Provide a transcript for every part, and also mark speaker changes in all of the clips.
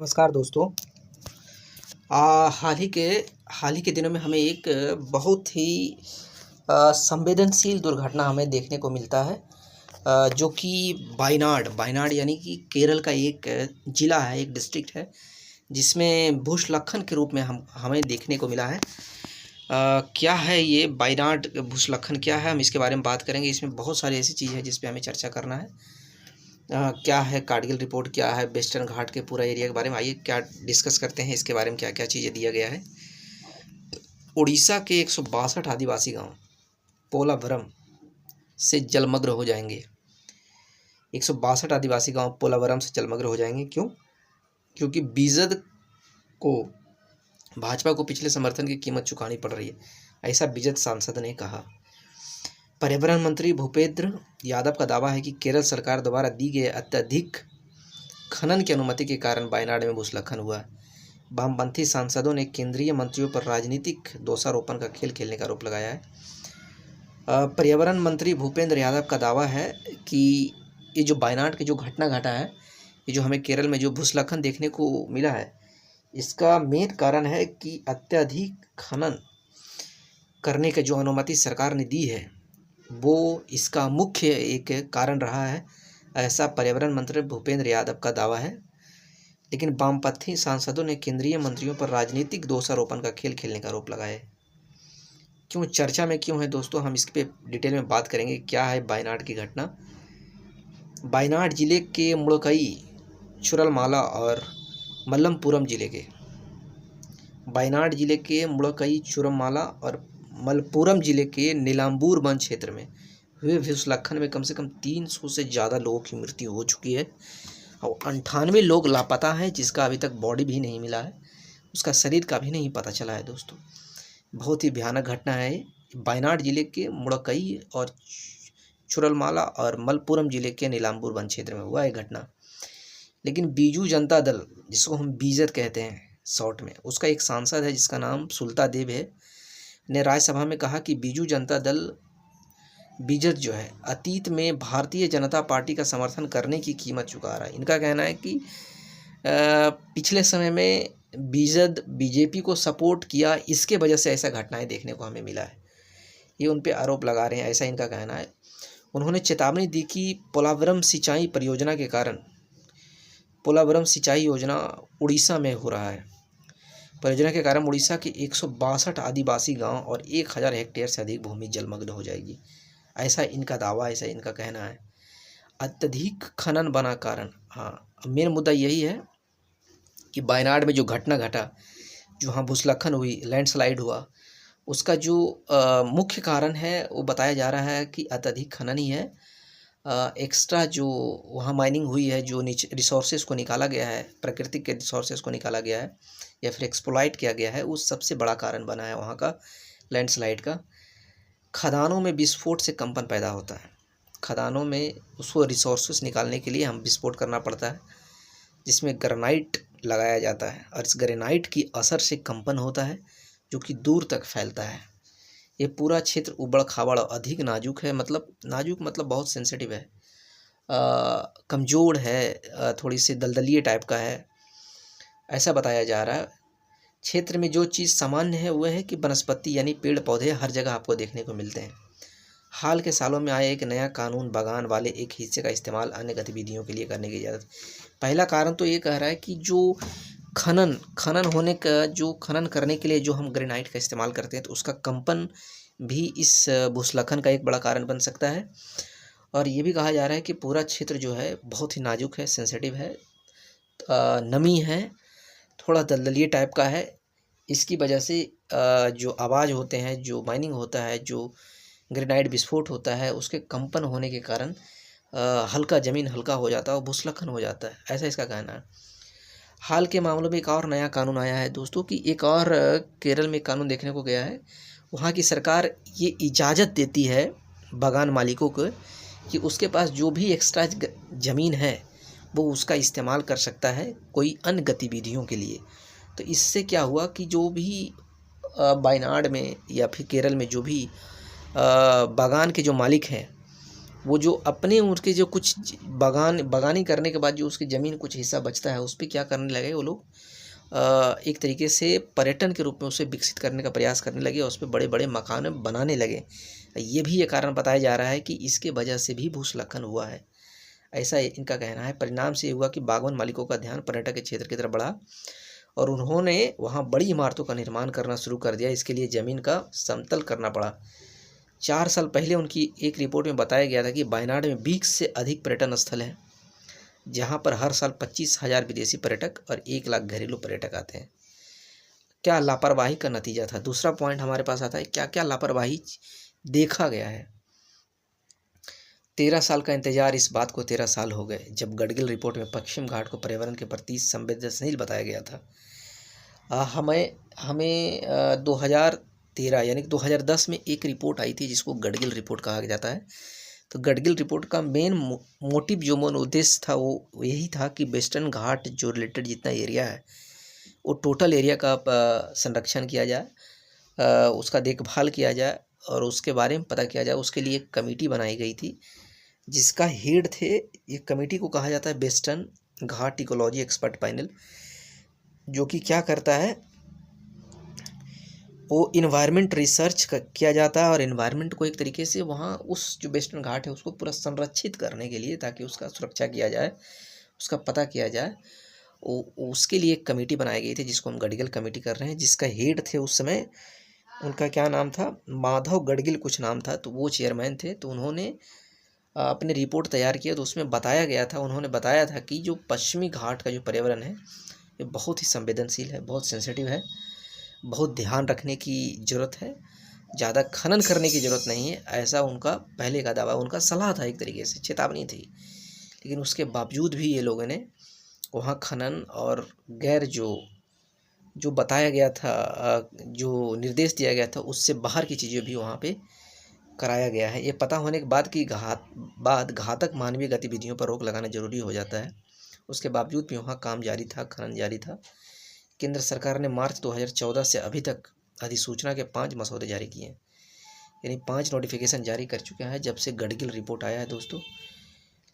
Speaker 1: नमस्कार दोस्तों। हाल ही के दिनों में हमें एक बहुत ही संवेदनशील दुर्घटना हमें देखने को मिलता है, जो कि वायनाड वायनाड यानी कि केरल का एक ज़िला है, एक डिस्ट्रिक्ट है, जिसमें भूस्खलन के रूप में हमें देखने को मिला है। क्या है ये वायनाड भूस्खलन, क्या है, हम इसके बारे में बात करेंगे। इसमें बहुत सारी ऐसी चीज़ है जिस पे हमें चर्चा करना है। क्या है कारगिल रिपोर्ट, क्या है वेस्टर्न घाट के पूरा एरिया के बारे में, आइए क्या डिस्कस करते हैं इसके बारे में, क्या क्या चीज़ें दिया गया है। उड़ीसा के 162 आदिवासी गांव पोलावरम से जलमग्न हो जाएंगे। 162 आदिवासी गांव पोलावरम से जलमग्न हो जाएंगे। क्यों? क्योंकि बीजद को भाजपा को पिछले समर्थन की कीमत चुकानी पड़ रही है, ऐसा बीजद सांसद ने कहा। पर्यावरण मंत्री भूपेंद्र यादव का दावा है कि केरल सरकार द्वारा दी गई अत्यधिक खनन की अनुमति के कारण वायनाड में भूस्खलन हुआ। वामपंथी सांसदों ने केंद्रीय मंत्रियों पर राजनीतिक दोषारोपण का खेल खेलने का आरोप लगाया है। पर्यावरण मंत्री भूपेंद्र यादव का दावा है कि ये जो वायनाड की जो घटना घटा है, ये जो हमें केरल में जो भूस्खलन देखने को मिला है, इसका मेन कारण है कि अत्यधिक खनन करने की जो अनुमति सरकार ने दी है, वो इसका मुख्य एक कारण रहा है, ऐसा पर्यावरण मंत्री भूपेंद्र यादव का दावा है। लेकिन वामपंथी सांसदों ने केंद्रीय मंत्रियों पर राजनीतिक दोषारोपण का खेल खेलने का आरोप लगाया है। क्यों चर्चा में क्यों है दोस्तों, हम इस पे डिटेल में बात करेंगे। क्या है वायनाड की घटना? वायनाड जिले के मुड़कई, चुरलमाला और मल्लपुरम जिले के वायनाड जिले के मुड़कई, चुरलमाला और मलप्पुरम जिले के नीलांबूर वन क्षेत्र में हुए भूस्खलन में कम से कम 300 से ज़्यादा लोगों की मृत्यु हो चुकी है और 98 लोग लापता हैं, जिसका अभी तक बॉडी भी नहीं मिला है, उसका शरीर का भी नहीं पता चला है। दोस्तों, बहुत ही भयानक घटना है। वायनाड जिले के मुड़कई और चुरलमाला और मलप्पुरम जिले के नीलांबूर वन क्षेत्र में हुआ है घटना। लेकिन बीजू जनता दल, जिसको हम बीजेड कहते हैं शॉर्ट में, उसका एक सांसद है जिसका नाम सुलता देव है, ने राज्यसभा में कहा कि बीजू जनता दल बीजेड जो है अतीत में भारतीय जनता पार्टी का समर्थन करने की कीमत चुका रहा है। इनका कहना है कि पिछले समय में बीजेड बीजेपी को सपोर्ट किया, इसके वजह से ऐसा घटनाएं देखने को हमें मिला है। ये उन पे आरोप लगा रहे हैं, ऐसा इनका कहना है। उन्होंने चेतावनी दी कि पोलावरम सिंचाई परियोजना के कारण, पोलावरम सिंचाई योजना उड़ीसा में हो रहा है, परियोजना के कारण उड़ीसा के 162 आदिवासी गांव और 1000 हेक्टेयर से अधिक भूमि जलमग्न हो जाएगी, ऐसा इनका दावा, ऐसा इनका कहना है। अत्यधिक खनन बना कारण, हाँ, मेन मुद्दा यही है कि वायनाड में जो घटना घटा, जो वहाँ भूस्खलन हुई, लैंडस्लाइड हुआ, उसका जो मुख्य कारण है वो बताया जा रहा है कि अत्यधिक खनन ही है। एक्स्ट्रा जो वहाँ माइनिंग हुई है, जो नीचे रिसोर्सेज को निकाला गया है, प्राकृतिक के रिसोर्सेज को निकाला गया है या फिर एक्सप्लॉइट किया गया है, वो सबसे बड़ा कारण बना है वहाँ का लैंडस्लाइड का। खदानों में विस्फोट से कंपन पैदा होता है। खदानों में उसको रिसोर्सेज निकालने के लिए हम विस्फोट करना पड़ता है, जिसमें ग्रेनाइट लगाया जाता है और इस ग्रेनाइट की असर से कंपन होता है, जो कि दूर तक फैलता है। ये पूरा क्षेत्र उबड़ खाबड़ अधिक नाजुक है, नाजुक मतलब बहुत सेंसिटिव है, कमज़ोर है, थोड़ी सी दलदलीय टाइप का है, ऐसा बताया जा रहा है। क्षेत्र में जो चीज़ सामान्य है वह है कि वनस्पति यानी पेड़ पौधे हर जगह आपको देखने को मिलते हैं। हाल के सालों में आया एक नया कानून बागान वाले एक हिस्से का इस्तेमाल अन्य गतिविधियों के लिए करने की इजाज़त। पहला कारण तो ये कह रहा है कि जो खनन होने का, जो खनन करने के लिए जो हम ग्रेनाइट का इस्तेमाल करते हैं, तो उसका कंपन भी इस भूस्खलन का एक बड़ा कारण बन सकता है। और ये भी कहा जा रहा है कि पूरा क्षेत्र जो है बहुत ही नाजुक है, सेंसिटिव है, नमी है, थोड़ा दलदलीय टाइप का है। इसकी वजह से जो आवाज़ होते हैं, जो माइनिंग होता है, जो ग्रेनाइट विस्फोट होता है, उसके कंपन होने के कारण हल्का ज़मीन हल्का हो जाता है और भूस्खलन हो जाता है, ऐसा इसका कहना है। हाल के मामलों में एक और नया कानून आया है दोस्तों, कि एक और केरल में कानून देखने को गया है। वहाँ की सरकार ये इजाज़त देती है बागान मालिकों को कि उसके पास जो भी एक्स्ट्रा ज़मीन है वो उसका इस्तेमाल कर सकता है कोई अन्य गतिविधियों के लिए। तो इससे क्या हुआ कि जो भी वायनाड में या फिर केरल में जो भी बागान के जो मालिक हैं, वो जो अपने उनके जो कुछ बागानी करने के बाद जो उसकी ज़मीन कुछ हिस्सा बचता है, उस पर क्या करने लगे वो लोग, एक तरीके से पर्यटन के रूप में उसे विकसित करने का प्रयास करने लगे और उस पर बड़े बड़े मकान बनाने लगे। ये भी एक कारण बताया जा रहा है कि इसके वजह से भी भूस्खलन हुआ है, ऐसा इनका कहना है। परिणाम से ये हुआ कि बागवान मालिकों का ध्यान पर्यटक के क्षेत्र की तरफ बढ़ा और उन्होंने वहाँ बड़ी इमारतों का निर्माण करना शुरू कर दिया। इसके लिए ज़मीन का समतल करना पड़ा। 4 साल पहले उनकी एक रिपोर्ट में बताया गया था कि वायनाड में 20 से अधिक पर्यटन स्थल हैं, जहाँ पर हर साल 25,000 विदेशी पर्यटक और 1 लाख घरेलू पर्यटक आते हैं। क्या लापरवाही का नतीजा था। दूसरा पॉइंट हमारे पास आता है, क्या क्या लापरवाही देखा गया है। 13 साल का इंतजार, इस बात को 13 साल हो गए जब गडगिल रिपोर्ट में पश्चिम घाट को पर्यावरण के प्रति संवेदनशील बताया गया था। हमें 2013 यानी कि 2010 में एक रिपोर्ट आई थी जिसको गडगिल रिपोर्ट कहा जाता है। तो गडगिल रिपोर्ट का मेन मोटिव, जो मेन उद्देश्य था, वो यही था कि वेस्टर्न घाट जो रिलेटेड जितना एरिया है वो टोटल एरिया का संरक्षण किया जाए, उसका देखभाल किया जाए और उसके बारे में पता किया जाए। उसके लिए एक कमेटी बनाई गई थी जिसका हेड थे, ये कमेटी को कहा जाता है वेस्टर्न घाट इकोलॉजी एक्सपर्ट पैनल, जो कि क्या करता है, वो इन्वायरमेंट रिसर्च किया जाता है और इन्वायरमेंट को एक तरीके से वहाँ उस जो वेस्टर्न घाट है उसको पूरा संरक्षित करने के लिए, ताकि उसका सुरक्षा किया जाए, उसका पता किया जाए, उसके लिए एक कमेटी बनाई गई थी जिसको हम गडगिल कमेटी कर रहे हैं। जिसका हेड थे उस समय, उनका क्या नाम था, माधव गडगिल कुछ नाम था, तो वो चेयरमैन थे। तो उन्होंने अपने रिपोर्ट तैयार किया, तो उसमें बताया गया था, उन्होंने बताया था कि जो पश्चिमी घाट का जो पर्यावरण है ये बहुत ही संवेदनशील है, बहुत सेंसिटिव है, बहुत ध्यान रखने की ज़रूरत है, ज़्यादा खनन करने की ज़रूरत नहीं है, ऐसा उनका पहले का दावा, उनका सलाह था, एक तरीके से चेतावनी थी। लेकिन उसके बावजूद भी ये लोगों ने वहाँ खनन और गैर जो बताया गया था, जो निर्देश दिया गया था, उससे बाहर की चीज़ें भी वहाँ पे कराया गया है। ये पता होने के बाद कि घातक मानवीय गतिविधियों पर रोक लगाना जरूरी हो जाता है, उसके बावजूद भी वहाँ काम जारी था, खनन जारी था। केंद्र सरकार ने मार्च 2014 से अभी तक अधिसूचना के 5 मसौदे जारी किए हैं, यानी 5 नोटिफिकेशन जारी कर चुके हैं जब से गडगिल रिपोर्ट आया है दोस्तों।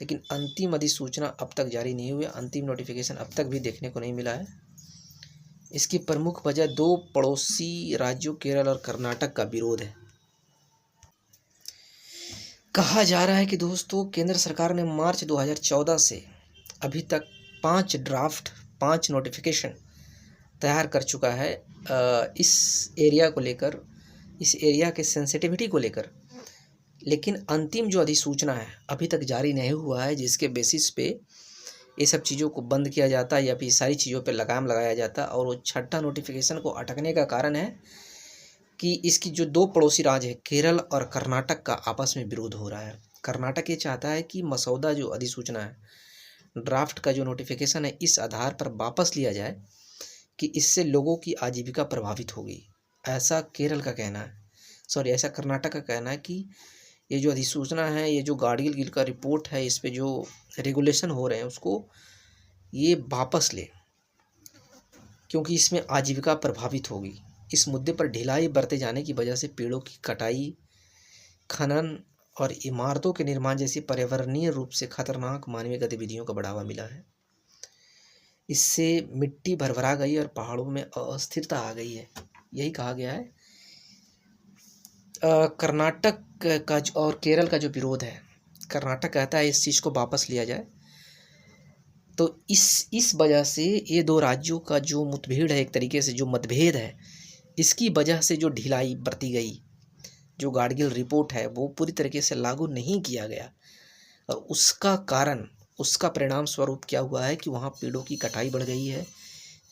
Speaker 1: लेकिन अंतिम अधिसूचना अब तक जारी नहीं हुई, अंतिम नोटिफिकेशन अब तक भी देखने को नहीं मिला है। इसकी प्रमुख वजह 2 पड़ोसी राज्यों केरल और कर्नाटक का विरोध है। कहा जा रहा है कि दोस्तों केंद्र सरकार ने मार्च 2014 से अभी तक 5 नोटिफिकेशन तैयार कर चुका है इस एरिया को लेकर, इस एरिया के सेंसिटिविटी को लेकर। लेकिन अंतिम जो अधिसूचना है अभी तक जारी नहीं हुआ है, जिसके बेसिस पे ये सब चीज़ों को बंद किया जाता है या फिर सारी चीज़ों पे लगाम लगाया जाता है। और वो 6ठा नोटिफिकेशन को अटकने का कारण है कि इसकी जो 2 पड़ोसी राज्य है केरल और कर्नाटक का आपस में विरोध हो रहा है। कर्नाटक ये चाहता है कि मसौदा जो अधिसूचना है, ड्राफ्ट का जो नोटिफिकेशन है, इस आधार पर वापस लिया जाए कि इससे लोगों की आजीविका प्रभावित होगी, ऐसा केरल का कहना है, ऐसा कर्नाटक का कहना है कि ये जो अधिसूचना है, ये जो गडगिल का रिपोर्ट है, इस पे जो रेगुलेशन हो रहे हैं उसको ये वापस ले, क्योंकि इसमें आजीविका प्रभावित होगी। इस मुद्दे पर ढिलाई बरते जाने की वजह से पेड़ों की कटाई, खनन और इमारतों के निर्माण जैसी पर्यावरणीय रूप से खतरनाक मानवीय गतिविधियों का बढ़ावा मिला है। इससे मिट्टी भरभरा गई और पहाड़ों में अस्थिरता आ गई है, यही कहा गया है। कर्नाटक का और केरल का जो विरोध है, कर्नाटक कहता है इस चीज़ को वापस लिया जाए। तो इस वजह से ये 2 राज्यों का जो मुठभेड़ है, एक तरीके से जो मतभेद है, इसकी वजह से जो ढिलाई बरती गई, जो गडगिल रिपोर्ट है वो पूरी तरीके से लागू नहीं किया गया, और उसका कारण, उसका परिणाम स्वरूप क्या हुआ है कि वहाँ पेड़ों की कटाई बढ़ गई है,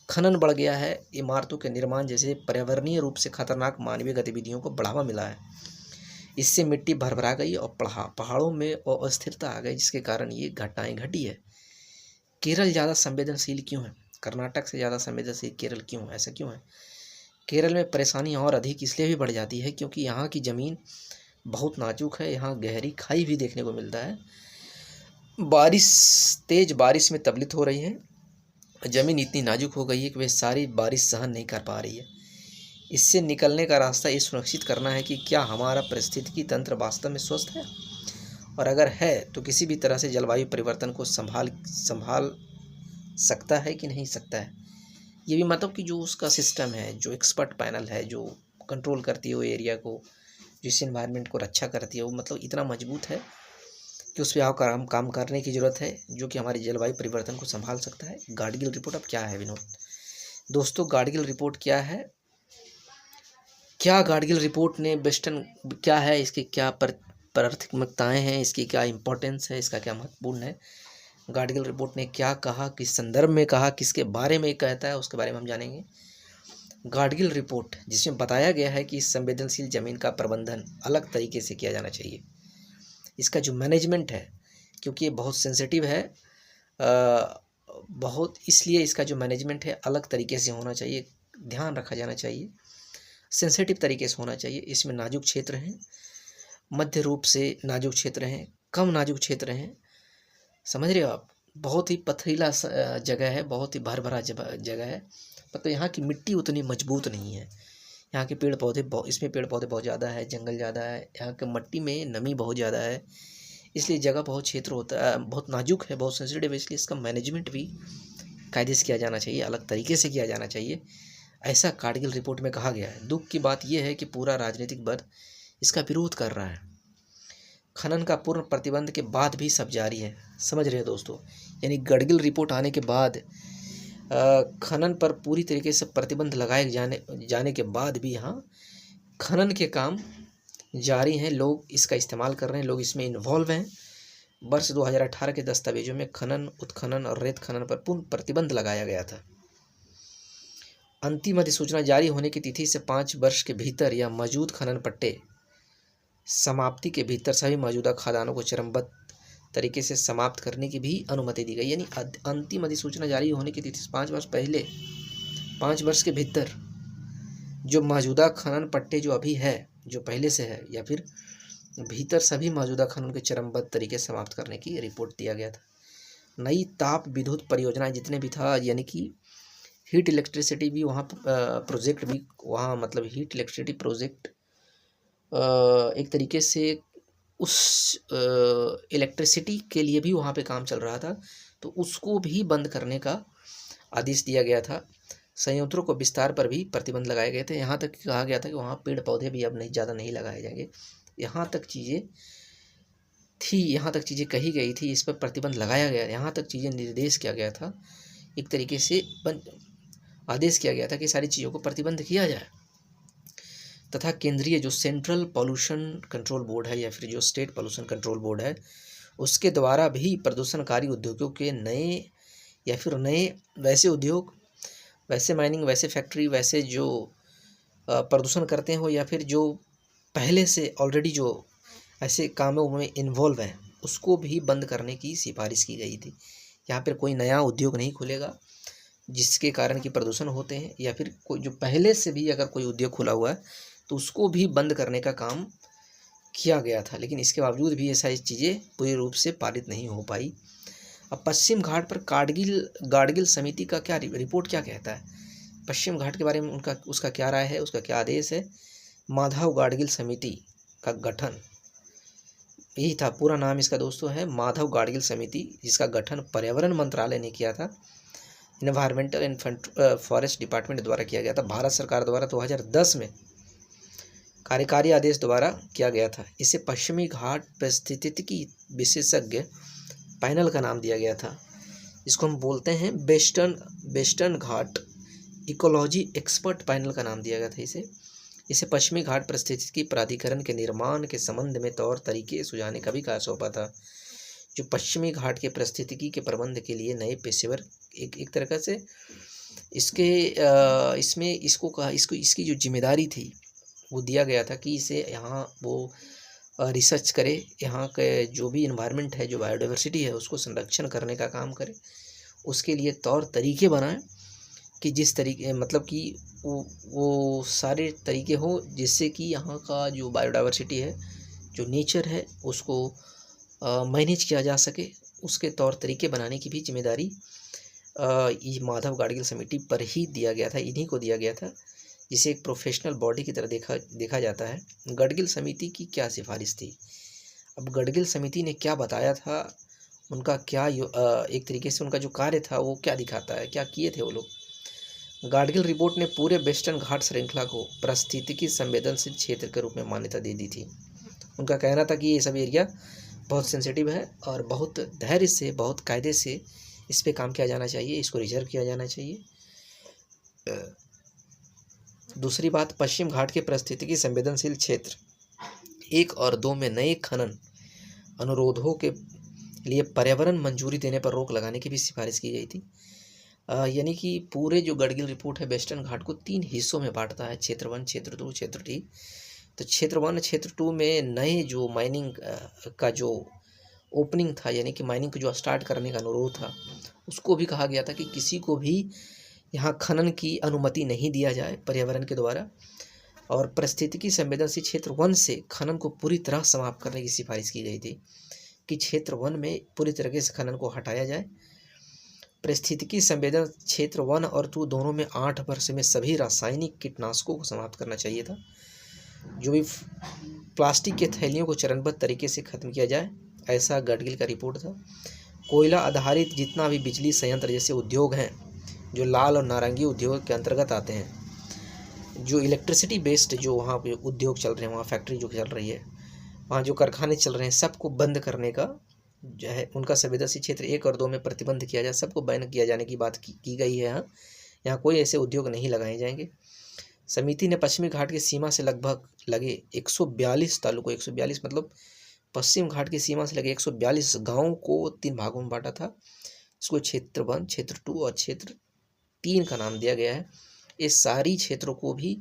Speaker 1: खनन बढ़ गया है, इमारतों के निर्माण जैसे पर्यावरणीय रूप से खतरनाक मानवीय गतिविधियों को बढ़ावा मिला है। इससे मिट्टी भरभरा गई और पहाड़ों में अस्थिरता आ गई, जिसके कारण ये घटनाएं घटी है। केरल ज़्यादा संवेदनशील क्यों है, कर्नाटक से ज़्यादा संवेदनशील केरल क्यों, ऐसा क्यों है? केरल में परेशानी और अधिक इसलिए भी बढ़ जाती है क्योंकि यहाँ की ज़मीन बहुत नाजुक है, यहाँ गहरी खाई भी देखने को मिलता है। तेज़ बारिश में तबलीत हो रही है, ज़मीन इतनी नाजुक हो गई है कि वह सारी बारिश सहन नहीं कर पा रही है। इससे निकलने का रास्ता ये सुनिश्चित करना है कि क्या हमारा पारिस्थितिकी तंत्र वास्तव में स्वस्थ है और अगर है तो किसी भी तरह से जलवायु परिवर्तन को संभाल सकता है कि नहीं सकता है। ये भी मतलब कि जो उसका सिस्टम है, जो एक्सपर्ट पैनल है, जो कंट्रोल करती है वो एरिया को, जिस इन्वायरमेंट को रक्षा करती है, वो मतलब इतना मजबूत है कि उस पर काम करने की ज़रूरत है, जो कि हमारी जलवायु परिवर्तन को संभाल सकता है। गाडगिल रिपोर्ट अब क्या है विनोद दोस्तों? गाडगिल रिपोर्ट क्या है? क्या गाडगिल रिपोर्ट ने वेस्टर्न क्या है, इसकी क्या प्राथमिकताएँ हैं, इसकी क्या इम्पोर्टेंस है, इसका क्या महत्वपूर्ण है? गाडगिल रिपोर्ट ने क्या कहा, किस संदर्भ में कहा, किसके बारे में कहता है, उसके बारे में हम जानेंगे। गाडगिल रिपोर्ट जिसमें बताया गया है कि संवेदनशील जमीन का प्रबंधन अलग तरीके से किया जाना चाहिए। इसका जो मैनेजमेंट है, क्योंकि ये बहुत सेंसिटिव है, बहुत, इसलिए इसका जो मैनेजमेंट है अलग तरीके से होना चाहिए, ध्यान रखा जाना चाहिए, सेंसिटिव तरीके से होना चाहिए। इसमें नाजुक क्षेत्र हैं, मध्य रूप से नाजुक क्षेत्र हैं, कम नाजुक क्षेत्र हैं, समझ रहे हो आप? बहुत ही पथरीला जगह है, बहुत ही भरा जगह है, मतलब यहाँ की मिट्टी उतनी मजबूत नहीं है। यहाँ के पेड़ पौधे इसमें पेड़ पौधे बहुत ज़्यादा है, जंगल ज़्यादा है, यहाँ के मिट्टी में नमी बहुत ज़्यादा है, इसलिए जगह बहुत क्षेत्र होता है, बहुत नाजुक है, बहुत सेंसिटिव है, इसलिए इसका मैनेजमेंट भी कायदे से किया जाना चाहिए, अलग तरीके से किया जाना चाहिए, ऐसा गाडगिल रिपोर्ट में कहा गया है। दुख की बात यह है कि पूरा राजनीतिक वर्ग इसका विरोध कर रहा है। खनन का पूर्ण प्रतिबंध के बाद भी सब जारी है, समझ रहे हैं दोस्तों? यानी गाडगिल रिपोर्ट आने के बाद खनन पर पूरी तरीके से प्रतिबंध लगाए जाने के बाद भी यहाँ खनन के काम जारी हैं, लोग इसका इस्तेमाल कर रहे हैं, लोग इसमें इन्वॉल्व हैं। वर्ष 2018 के दस्तावेजों में खनन, उत्खनन और रेत खनन पर पूर्ण प्रतिबंध लगाया गया था। अंतिम अधिसूचना जारी होने की तिथि से 5 वर्ष के भीतर या मौजूद खनन पट्टे समाप्ति के भीतर सभी मौजूदा खदानों को चरणबद्ध तरीके से समाप्त करने की भी अनुमति दी गई। यानी अंतिम अधिसूचना जारी होने की तिथि से 5 वर्ष पहले, 5 वर्ष के भीतर जो मौजूदा खनन पट्टे जो अभी है, जो पहले से है, या फिर भीतर सभी मौजूदा खनन के चरणबद्ध तरीके से समाप्त करने की रिपोर्ट दिया गया था। नई ताप विद्युत परियोजनाएं जितने भी था, यानी कि हीट इलेक्ट्रिसिटी भी वहाँ प्रोजेक्ट भी वहाँ, मतलब हीट इलेक्ट्रिसिटी प्रोजेक्ट एक तरीके से उस इलेक्ट्रिसिटी के लिए भी वहाँ पे काम चल रहा था, तो उसको भी बंद करने का आदेश दिया गया था। संयंत्रों को विस्तार पर भी प्रतिबंध लगाए गए थे। यहाँ तक कहा गया था कि वहाँ पेड़ पौधे भी अब नहीं ज़्यादा नहीं लगाए जाएंगे। यहाँ तक चीज़ें थी, यहाँ तक चीज़ें कही गई थी, इस पर प्रतिबंध लगाया गया, यहाँ तक चीज़ें निर्देश किया गया था, एक तरीके से आदेश किया गया था कि सारी चीज़ों को प्रतिबंध किया जाए। तथा केंद्रीय जो सेंट्रल पॉल्यूशन कंट्रोल बोर्ड है या फिर जो स्टेट पॉल्यूशन कंट्रोल बोर्ड है, उसके द्वारा भी प्रदूषणकारी उद्योगों के नए या फिर नए वैसे उद्योग, वैसे माइनिंग, वैसे फैक्ट्री, वैसे जो प्रदूषण करते हो या फिर जो पहले से ऑलरेडी जो ऐसे कामों में इन्वॉल्व हैं, उसको भी बंद करने की सिफारिश की गई थी। यहाँ पर कोई नया उद्योग नहीं खुलेगा जिसके कारण कि प्रदूषण होते हैं, या फिर कोई जो पहले से भी अगर कोई उद्योग खुला हुआ है तो उसको भी बंद करने का काम किया गया था। लेकिन इसके बावजूद भी ये सारी चीज़ें पूरी रूप से पारित नहीं हो पाई। अब पश्चिम घाट पर गाडगिल समिति का क्या रिपोर्ट क्या कहता है, पश्चिम घाट के बारे में उसका क्या राय है, उसका क्या आदेश है? माधव गाडगिल समिति का गठन, यही था पूरा नाम इसका दोस्तों, है माधव गाडगिल समिति, जिसका गठन पर्यावरण मंत्रालय ने किया था, इन्वायरमेंटल एंड फॉरेस्ट डिपार्टमेंट द्वारा किया गया था, भारत सरकार द्वारा 2010 में कार्यकारी आदेश द्वारा किया गया था। इसे पश्चिमी घाट पारिस्थितिकी विशेषज्ञ पैनल का नाम दिया गया था। इसको हम बोलते हैं वेस्टर्न घाट इकोलॉजी एक्सपर्ट पैनल का नाम दिया गया था इसे पश्चिमी घाट पारिस्थितिकी प्राधिकरण के निर्माण के संबंध में तौर तरीके सुझाने का भी कार्य सौंपा था, जो पश्चिमी घाट के पारिस्थितिकी के प्रबंध के लिए नए पेशेवर एक तरह से इसमें इसकी जो जिम्मेदारी थी वो दिया गया था कि इसे यहाँ वो रिसर्च करे, यहाँ के जो भी इन्वायरमेंट है, जो बायोडाइवर्सिटी है, उसको संरक्षण करने का काम करे, उसके लिए तौर तरीके बनाएं कि जिस तरीके, मतलब कि वो सारे तरीके हो जिससे कि यहाँ का जो बायोडाइवर्सिटी है, जो नेचर है, उसको मैनेज किया जा सके। उसके तौर तरीके बनाने की भी जिम्मेदारी ये माधव गाडगिल समिति पर ही दिया गया था, इन्हीं को दिया गया था, जिसे एक प्रोफेशनल बॉडी की तरह देखा जाता है। गाडगिल समिति की क्या सिफारिश थी? अब गडगिल समिति ने क्या बताया था, उनका क्या एक तरीके से उनका जो कार्य था वो क्या दिखाता है, क्या किए थे वो लोग। गाडगिल रिपोर्ट ने पूरे वेस्टर्न घाट श्रृंखला को पारिस्थितिकी संवेदनशील क्षेत्र के रूप में मान्यता दे दी थी। उनका कहना था कि ये सब एरिया बहुत सेंसिटिव है और बहुत धैर्य से, बहुत कायदे से इस पे काम किया जाना चाहिए, इसको रिजर्व किया जाना चाहिए। दूसरी बात, पश्चिम घाट के पारिस्थितिकी संवेदनशील क्षेत्र 1 और 2 में नए खनन अनुरोधों के लिए पर्यावरण मंजूरी देने पर रोक लगाने की भी सिफारिश की गई थी। यानी कि पूरे जो गडगिल रिपोर्ट है वेस्टर्न घाट को 3 हिस्सों में बांटता है, क्षेत्र 1, क्षेत्र 2, क्षेत्र 3। तो क्षेत्र 1, क्षेत्र 2 में नए जो माइनिंग का जो ओपनिंग था, यानी कि माइनिंग को जो स्टार्ट करने का अनुरोध था, उसको भी कहा गया था कि किसी को भी यहाँ खनन की अनुमति नहीं दिया जाए पर्यावरण के द्वारा। और पारिस्थितिकी संवेदनशील क्षेत्र 1 से खनन को पूरी तरह समाप्त करने की सिफारिश की गई थी कि क्षेत्र 1 में पूरी तरीके से खनन को हटाया जाए। पारिस्थितिकी संवेदन क्षेत्र 1 और 2 दोनों में 8 वर्ष में सभी रासायनिक कीटनाशकों को समाप्त करना चाहिए था। जो भी प्लास्टिक के थैलियों को चरणबद्ध तरीके से खत्म किया जाए, ऐसा गडगिल का रिपोर्ट था। कोयला आधारित जितना भी बिजली संयंत्र जैसे उद्योग हैं, जो लाल और नारंगी उद्योग के अंतर्गत आते हैं, जो इलेक्ट्रिसिटी बेस्ड जो वहाँ पे उद्योग चल रहे हैं, वहाँ फैक्ट्री जो चल रही है, वहाँ जो कारखाने चल रहे हैं, सबको बंद करने का जो है उनका संवेदनशील क्षेत्र 1 और 2 में प्रतिबंध किया जाए, सबको बैन किया जाने की बात की गई है। यहाँ कोई ऐसे उद्योग नहीं लगाए जाएंगे। समिति ने पश्चिमी घाट की सीमा से लगभग लगे 142 तालुकों, 142 मतलब पश्चिम घाट की सीमा से लगे 142 गाँवों को 3 भागों में बांटा था। इसको क्षेत्र 1, क्षेत्र 2 और क्षेत्र 3 का नाम दिया गया है। इस सारी क्षेत्रों को भी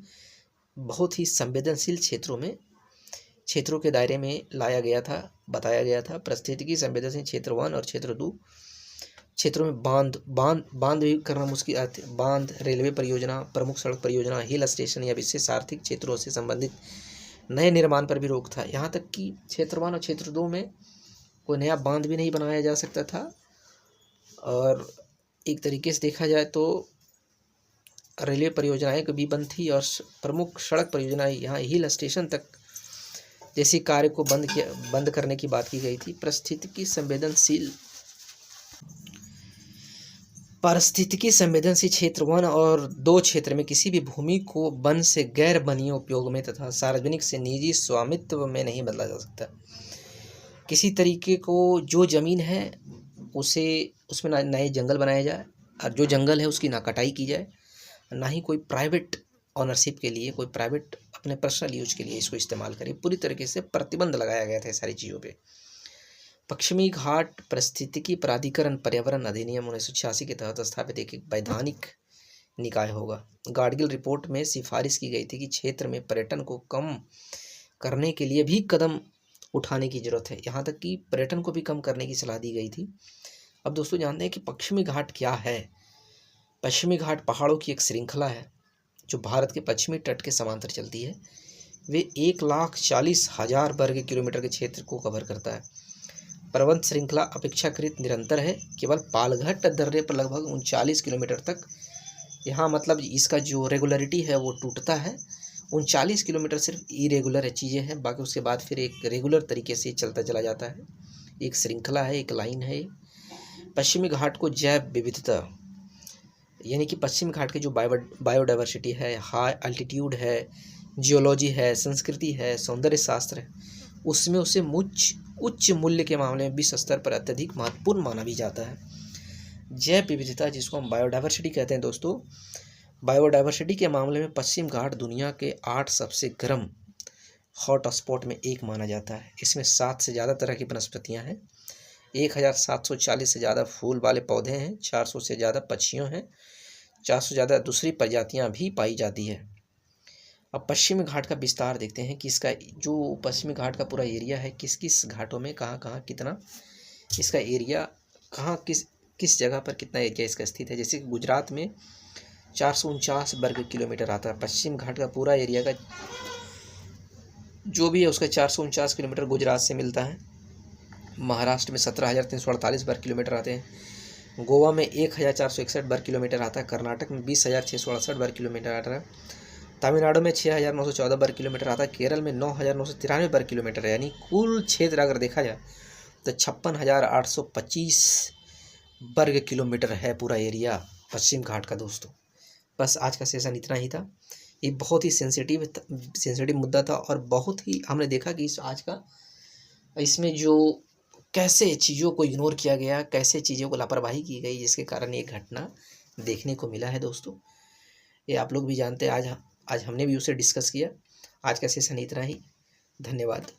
Speaker 1: बहुत ही संवेदनशील क्षेत्रों के दायरे में लाया गया था, बताया गया था। पारिस्थितिकी संवेदनशील क्षेत्र 1 और क्षेत्र 2 क्षेत्रों में बांध भी करना मुश्किल, बांध, रेलवे परियोजना, प्रमुख सड़क परियोजना, हिल स्टेशन या विशेष आर्थिक क्षेत्रों से संबंधित नए निर्माण पर भी रोक था। यहाँ तक कि क्षेत्र 1 और क्षेत्र 2 में कोई नया बांध भी नहीं बनाया जा सकता था। और एक तरीके से देखा जाए तो रेलवे परियोजनाएं भी बंद थी और प्रमुख सड़क परियोजनाएं, यहाँ हिल स्टेशन तक जैसे कार्य को बंद करने की बात की गई थी। पारिस्थितिकी संवेदनशील क्षेत्र 1 और 2 क्षेत्र में किसी भी भूमि को वन से गैर वनीय उपयोग में तथा सार्वजनिक से निजी स्वामित्व में नहीं बदला जा सकता। किसी तरीके को जो जमीन है उसमें नए जंगल बनाया जाए, और जो जंगल है उसकी ना कटाई की जाए, ना ही कोई प्राइवेट ऑनरशिप के लिए, कोई प्राइवेट अपने पर्सनल यूज के लिए इसको इस्तेमाल करे। पूरी तरीके से प्रतिबंध लगाया गया था सारी चीज़ों पे। पश्चिमी घाट पारिस्थितिकी प्राधिकरण पर्यावरण अधिनियम 1986 के तहत स्थापित एक वैधानिक निकाय होगा। गाडगिल रिपोर्ट में सिफारिश की गई थी कि क्षेत्र में पर्यटन को कम करने के लिए भी कदम उठाने की जरूरत है। यहाँ तक कि पर्यटन को भी कम करने की सलाह दी गई थी। अब दोस्तों जानते हैं कि पश्चिमी घाट क्या है। पश्चिमी घाट पहाड़ों की एक श्रृंखला है जो भारत के पश्चिमी तट के समांतर चलती है। वे 1,40,000 वर्ग किलोमीटर के क्षेत्र को कवर करता है। पर्वत श्रृंखला अपेक्षाकृत निरंतर है। केवल पालघाट दर्रे पर लगभग 39 किलोमीटर तक यहाँ मतलब इसका जो रेगुलरिटी है वो टूटता है। 39 किलोमीटर सिर्फ इरेगुलर चीज़ें हैं, बाकी उसके बाद फिर एक रेगुलर तरीके से चलता चला जाता है। एक श्रृंखला है, एक लाइन है। पश्चिमी घाट को जैव विविधता, यानी कि पश्चिम घाट के जो बायोडाइवर्सिटी है, हाई अल्टीट्यूड है, जियोलॉजी है, संस्कृति है, सौंदर्य शास्त्र है, उसमें उसे उच्च मूल्य के मामले में विश्व स्तर पर अत्यधिक महत्वपूर्ण माना भी जाता है। जैव विविधता जिसको हम बायोडाइवर्सिटी कहते हैं दोस्तों, बायोडाइवर्सिटी के मामले में पश्चिम घाट दुनिया के 8 सबसे गर्म हॉट स्पॉट में एक माना जाता है। इसमें 7 से ज़्यादा तरह की वनस्पतियाँ हैं, 1,740 से ज़्यादा फूल वाले पौधे हैं, 400 से ज़्यादा पक्षियों हैं, 400 से ज़्यादा दूसरी प्रजातियाँ भी पाई जाती है। अब पश्चिमी घाट का विस्तार देखते हैं कि इसका जो पश्चिमी घाट का पूरा एरिया है, किस किस घाटों में कहाँ कितना इसका एरिया, कहाँ किस जगह पर कितना एरिया इसका स्थित है। जैसे कि गुजरात में 449 वर्ग किलोमीटर आता है। पश्चिम घाट का पूरा एरिया का जो भी है उसका 449 किलोमीटर गुजरात से मिलता है। महाराष्ट्र में 17,348 वर्ग किलोमीटर आते हैं। गोवा में 1,461 वर्ग किलोमीटर आता है। कर्नाटक में 20,668 वर्ग किलोमीटर आता है। तमिलनाडु में 6,914 वर्ग किलोमीटर आता है, केरल में 9,993 वर्ग किलोमीटर है, यानी कुल क्षेत्र अगर देखा जाए तो 56,825 वर्ग किलोमीटर है पूरा एरिया पश्चिम घाट का। दोस्तों बस आज का सेशन इतना ही था। ये बहुत ही सेंसिटिव मुद्दा था और बहुत ही हमने देखा कि इसमें जो कैसे चीज़ों को इग्नोर किया गया, कैसे चीज़ों को लापरवाही की गई, जिसके कारण ये घटना देखने को मिला है। दोस्तों ये आप लोग भी जानते हैं, आज हमने भी उसे डिस्कस किया। आज का सेशन इतना ही, धन्यवाद।